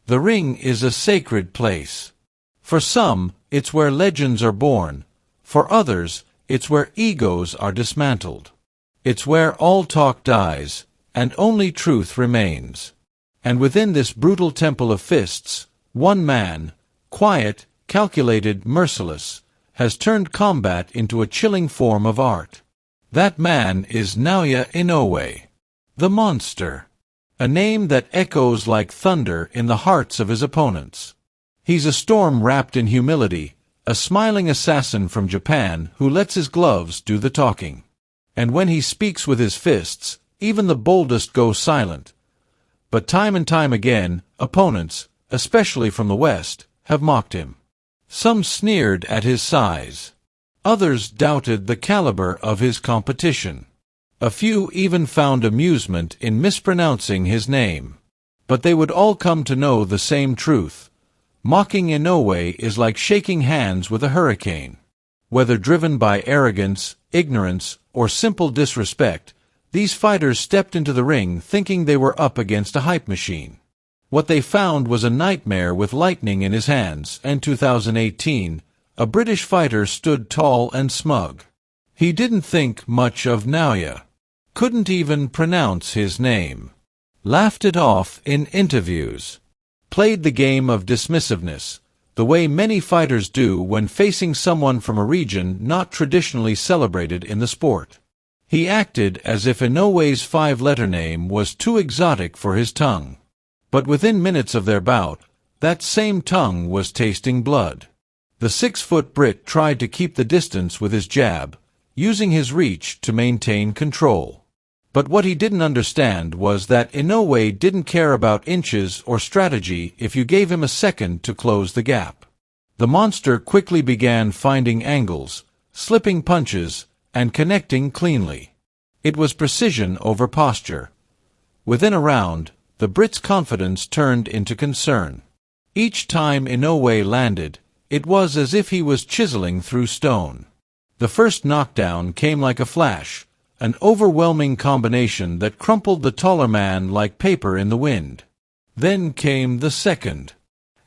The ring is a sacred place. For some, it's where legends are born. For others, it's where egos are dismantled. It's where all talk dies, and only truth remains. And within this brutal temple of fists, one man, quiet, calculated, merciless, has turned combat into a chilling form of art. That man is Naoya Inoue, the monster. A name that echoes like thunder in the hearts of his opponents. He's a storm wrapped in humility, a smiling assassin from Japan who lets his gloves do the talking. And when he speaks with his fists, even the boldest go silent. But time and time again, opponents, especially from the West, have mocked him. Some sneered at his size. Others doubted the caliber of his competition. A few even found amusement in mispronouncing his name. But they would all come to know the same truth. Mocking Inoue is like shaking hands with a hurricane. Whether driven by arrogance, ignorance, or simple disrespect, these fighters stepped into the ring thinking they were up against a hype machine. What they found was a nightmare with lightning in his hands, and 2018, a British fighter stood tall and smug. He didn't think much of Naoya. Couldn't even pronounce his name. Laughed it off in interviews. Played the game of dismissiveness, the way many fighters do when facing someone from a region not traditionally celebrated in the sport. He acted as if Inoue's 5-letter name was too exotic for his tongue. But within minutes of their bout, that same tongue was tasting blood. The 6-foot Brit tried to keep the distance with his jab, using his reach to maintain control. But what he didn't understand was that Inoue didn't care about inches or strategy if you gave him a second to close the gap. The monster quickly began finding angles, slipping punches, and connecting cleanly. It was precision over posture. Within a round, the Brit's confidence turned into concern. Each time Inoue landed, it was as if he was chiseling through stone. The first knockdown came like a flash, an overwhelming combination that crumpled the taller man like paper in the wind. Then came the second,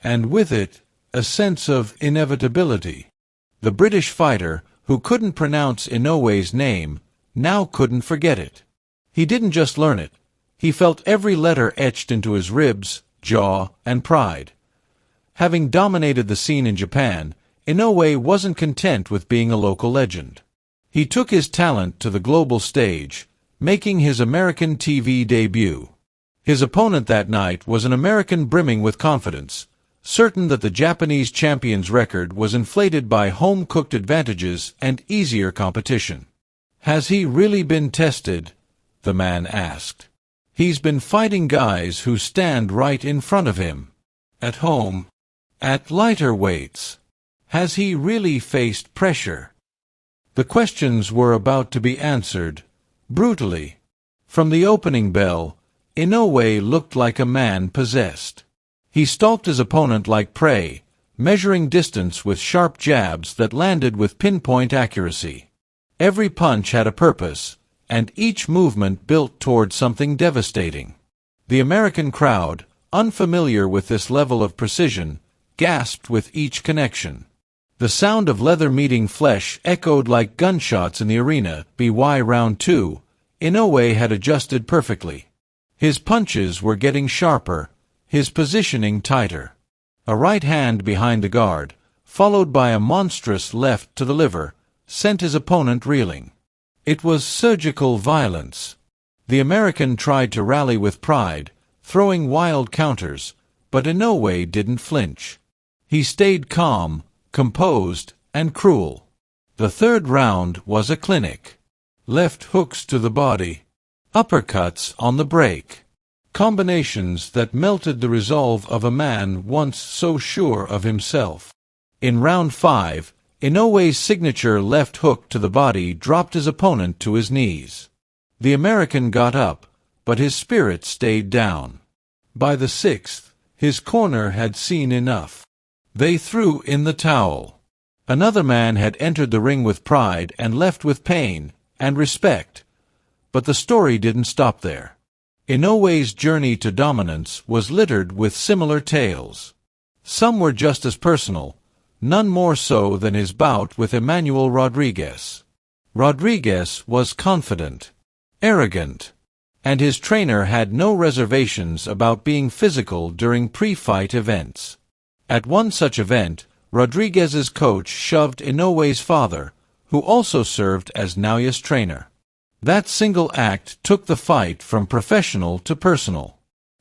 and with it, a sense of inevitability. The British fighter, who couldn't pronounce Inoue's name, now couldn't forget it. He didn't just learn it. He felt every letter etched into his ribs, jaw, and pride. Having dominated the scene in Japan, Inoue wasn't content with being a local legend. He took his talent to the global stage, making his American TV debut. His opponent that night was an American brimming with confidence, certain that the Japanese champion's record was inflated by home-cooked advantages and easier competition. "Has he really been tested?" the man asked. "He's been fighting guys who stand right in front of him. At home. At lighter weights. Has he really faced pressure?" The questions were about to be answered, brutally. From the opening bell, Inoue looked like a man possessed. He stalked his opponent like prey, measuring distance with sharp jabs that landed with pinpoint accuracy. Every punch had a purpose, and each movement built toward something devastating. The American crowd, unfamiliar with this level of precision, gasped with each connection. The sound of leather meeting flesh echoed like gunshots in the arena. By round 2, Inoue had adjusted perfectly. His punches were getting sharper, his positioning tighter. A right hand behind the guard, followed by a monstrous left to the liver, sent his opponent reeling. It was surgical violence. The American tried to rally with pride, throwing wild counters, but Inoue didn't flinch. He stayed calm, composed, and cruel. The third round was a clinic. Left hooks to the body. Uppercuts on the break. Combinations that melted the resolve of a man once so sure of himself. In round 5, Inoue's signature left hook to the body dropped his opponent to his knees. The American got up, but his spirit stayed down. By the 6th, his corner had seen enough. They threw in the towel. Another man had entered the ring with pride and left with pain and respect. But the story didn't stop there. Inoue's journey to dominance was littered with similar tales. Some were just as personal, none more so than his bout with Emmanuel Rodríguez. Rodríguez was confident, arrogant, and his trainer had no reservations about being physical during pre-fight events. At one such event, Rodríguez's coach shoved Inoue's father, who also served as Naoya's trainer. That single act took the fight from professional to personal.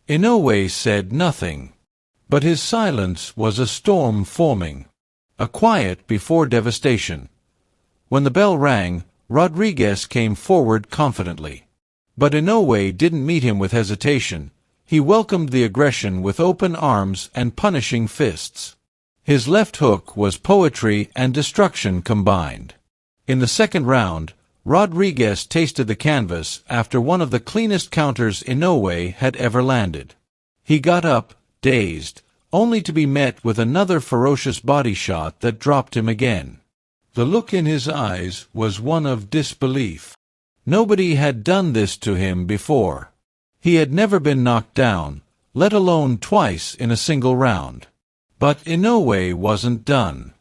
Inoue said nothing, but his silence was a storm forming, a quiet before devastation. When the bell rang, Rodríguez came forward confidently. But Inoue didn't meet him with hesitation. He welcomed the aggression with open arms and punishing fists. His left hook was poetry and destruction combined. In the second round, Rodríguez tasted the canvas after one of the cleanest counters Inoue had ever landed. He got up, dazed, only to be met with another ferocious body shot that dropped him again. The look in his eyes was one of disbelief. Nobody had done this to him before. He had never been knocked down, let alone twice in a single round. But Inoue wasn't done.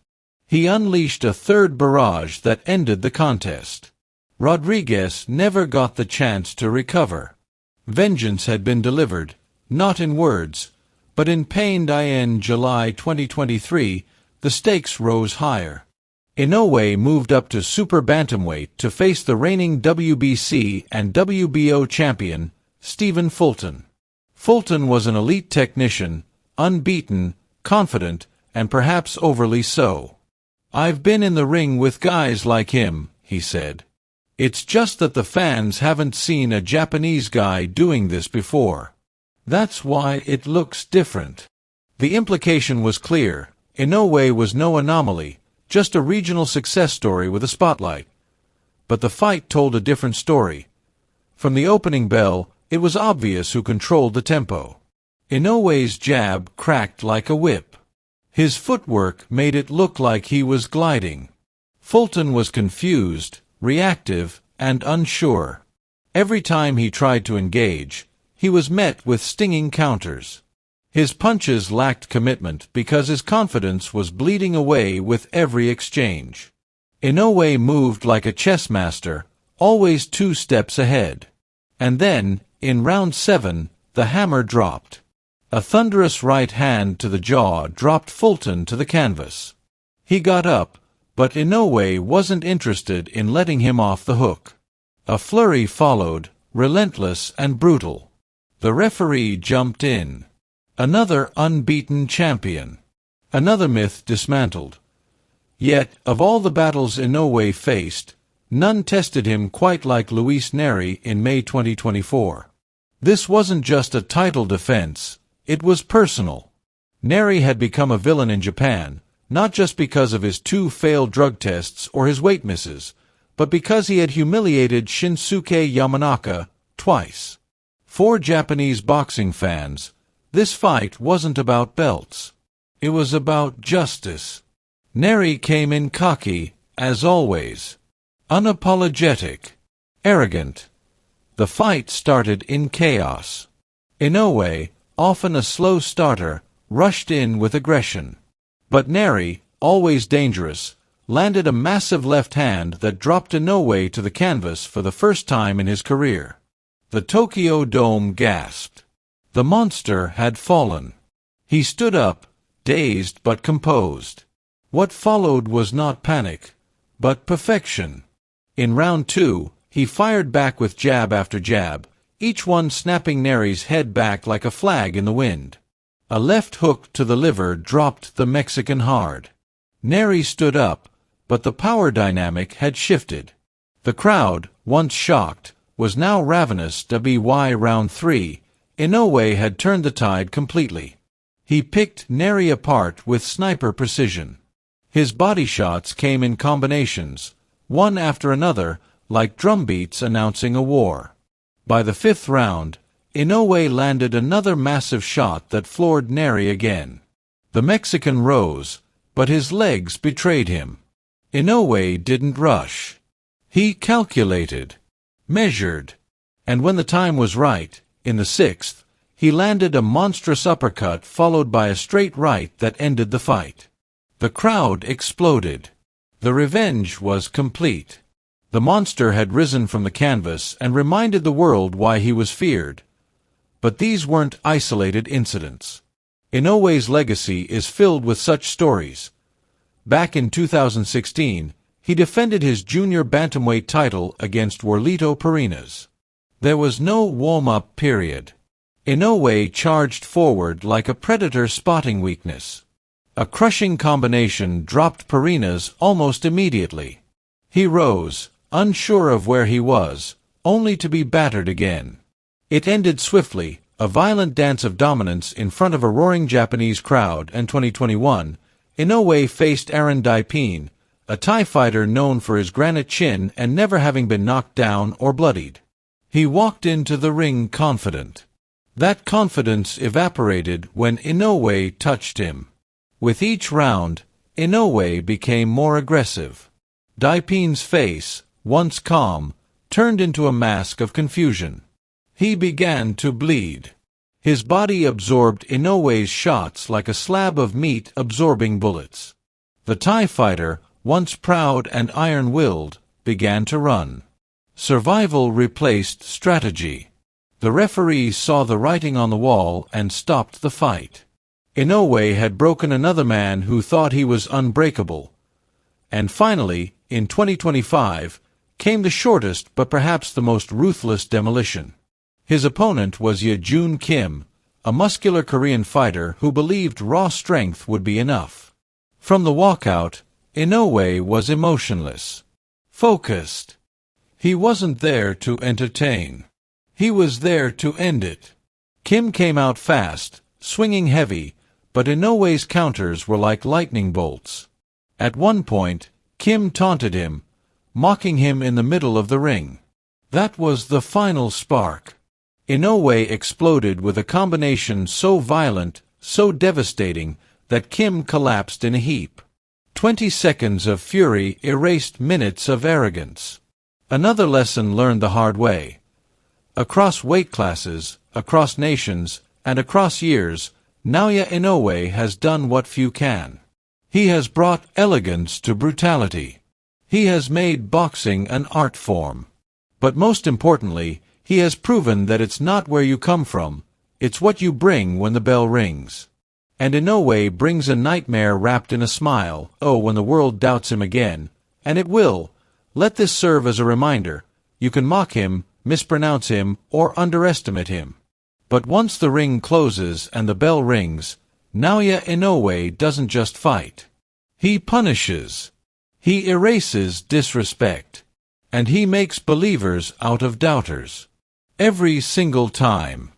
He unleashed a third barrage that ended the contest. Rodríguez never got the chance to recover. Vengeance had been delivered, not in words, but in pain. In July 2023, the stakes rose higher. Inoue moved up to super bantamweight to face the reigning WBC and WBO champion, Stephen Fulton. Fulton was an elite technician, unbeaten, confident, and perhaps overly so. "I've been in the ring with guys like him," he said. "It's just that the fans haven't seen a Japanese guy doing this before. That's why it looks different." The implication was clear. Inoue was no anomaly, just a regional success story with a spotlight. But the fight told a different story. From the opening bell, it was obvious who controlled the tempo. Inoue's jab cracked like a whip. His footwork made it look like he was gliding. Fulton was confused, reactive, and unsure. Every time he tried to engage, he was met with stinging counters. His punches lacked commitment because his confidence was bleeding away with every exchange. Inoue moved like a chess master, always 2 steps ahead. And then, in round 7, the hammer dropped. A thunderous right hand to the jaw dropped Fulton to the canvas. He got up, but Inoue wasn't interested in letting him off the hook. A flurry followed, relentless and brutal. The referee jumped in. Another unbeaten champion. Another myth dismantled. Yet, of all the battles Inoue faced, none tested him quite like Luis Nery in May 2024. This wasn't just a title defense, it was personal. Nery had become a villain in Japan, not just because of his 2 failed drug tests or his weight misses, but because he had humiliated Shinsuke Yamanaka twice. For Japanese boxing fans, this fight wasn't about belts. It was about justice. Nery came in cocky, as always. Unapologetic. Arrogant. The fight started in chaos. Inoue, often a slow starter, rushed in with aggression. But Nery, always dangerous, landed a massive left hand that dropped Inoue to the canvas for the first time in his career. The Tokyo Dome gasped. The monster had fallen. He stood up, dazed but composed. What followed was not panic, but perfection. In round 2, he fired back with jab after jab, each one snapping Nery's head back like a flag in the wind. A left hook to the liver dropped the Mexican hard. Nery stood up, but the power dynamic had shifted. The crowd, once shocked, was now ravenous. Round 3, Inoue had turned the tide completely. He picked Nery apart with sniper precision. His body shots came in combinations, one after another, like drumbeats announcing a war. By the 5th round, Inoue landed another massive shot that floored Nery again. The Mexican rose, but his legs betrayed him. Inoue didn't rush. He calculated, measured, and when the time was right, In the sixth, he landed a monstrous uppercut followed by a straight right that ended the fight. The crowd exploded. The revenge was complete. The monster had risen from the canvas and reminded the world why he was feared. But these weren't isolated incidents. Inoue's legacy is filled with such stories. Back in 2016, he defended his junior bantamweight title against Warlito Perinas. There was no warm-up period. Inoue charged forward like a predator spotting weakness. A crushing combination dropped Perinas almost immediately. He rose, unsure of where he was, only to be battered again. It ended swiftly, a violent dance of dominance in front of a roaring Japanese crowd, and 2021, Inoue faced Aaron Daipine, a Thai fighter known for his granite chin and never having been knocked down or bloodied. He walked into the ring confident. That confidence evaporated when Inoue touched him. With each round, Inoue became more aggressive. Daipine's face, once calm, turned into a mask of confusion. He began to bleed. His body absorbed Inoue's shots like a slab of meat absorbing bullets. The Thai fighter, once proud and iron-willed, began to run. Survival replaced strategy. The referees saw the writing on the wall and stopped the fight. Inoue had broken another man who thought he was unbreakable. And finally, in 2025, came the shortest but perhaps the most ruthless demolition. His opponent was Ye-Jun Kim, a muscular Korean fighter who believed raw strength would be enough. From the walkout, Inoue was emotionless, focused. He wasn't there to entertain. He was there to end it. Kim came out fast, swinging heavy, but Inoue's counters were like lightning bolts. At one point, Kim taunted him, mocking him in the middle of the ring. That was the final spark. Inoue exploded with a combination so violent, so devastating, that Kim collapsed in a heap. 20 seconds of fury erased minutes of arrogance. Another lesson learned the hard way. Across weight classes, across nations, and across years, Naoya Inoue has done what few can. He has brought elegance to brutality. He has made boxing an art form. But most importantly, he has proven that it's not where you come from, it's what you bring when the bell rings. And Inoue brings a nightmare wrapped in a smile, when the world doubts him again, and it will. Let this serve as a reminder. You can mock him, mispronounce him, or underestimate him. But once the ring closes and the bell rings, Naoya Inoue doesn't just fight. He punishes. He erases disrespect. And he makes believers out of doubters. Every single time.